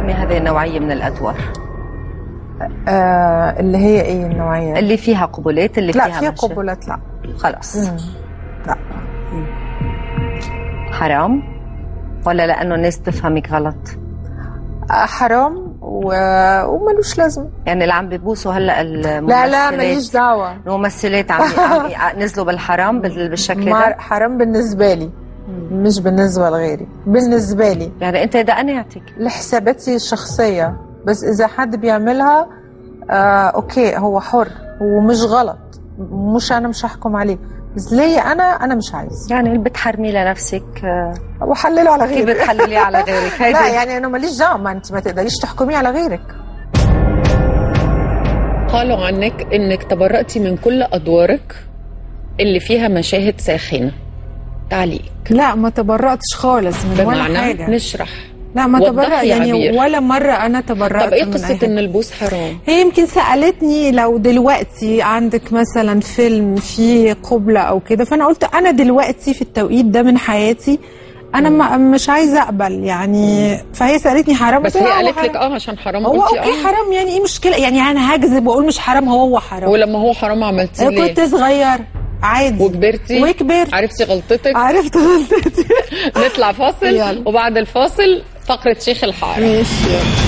بتحرمي هذه النوعية من الأدوار؟ اللي هي ايه النوعية؟ اللي فيها قبلات، اللي لا فيها قبلات لا خلاص. لا. حرام ولا لأنه الناس تفهمك غلط؟ حرام وملوش لازمه. يعني اللي عم بيبوسوا هلا لا ماليش دعوه. الممثلات عم نزلوا بالحرام بالشكل ده؟ حرام بالنسبه لي، مش بالنسبه لغيري، بالنسبه لي. يعني انت ده قناعتك لحساباتي الشخصيه، بس اذا حد بيعملها اوكي هو حر ومش غلط، مش انا مش هحكم عليه، بس ليه انا مش عايز. يعني اللي بتحرمي لنفسك وحلله على غيرك. كيف بتحلليه على غيرك؟ لا يعني انا ماليش دعوه، ما انت ما تقدريش تحكمي على غيرك. قالوا عنك انك تبرأتي من كل ادوارك اللي فيها مشاهد ساخنه. تعليق. لا ما تبرأتش خالص من ولا حاجه. نشرح. لا ما تبرأ يعني ولا مرة أنا تبرأت. طب إيه قصة إن البوس حرام؟ هي يمكن سألتني لو دلوقتي عندك مثلا فيلم فيه قبلة أو كده، فأنا قلت أنا دلوقتي في التوقيت ده من حياتي أنا مش عايزة أقبل يعني. فهي سألتني حرام، بس هي قالت لك عشان حرام هو أوكي حرام، يعني إيه مشكلة؟ يعني أنا هكذب وأقول مش حرام، هو حرام. ولما هو حرام عملتيه ليه؟ كنت صغير عادي وكبرتي عرفتي غلطتك. عرفت غلطتي. نطلع فاصل وبعد الفاصل فقرة شيخ الحارة. ماشي.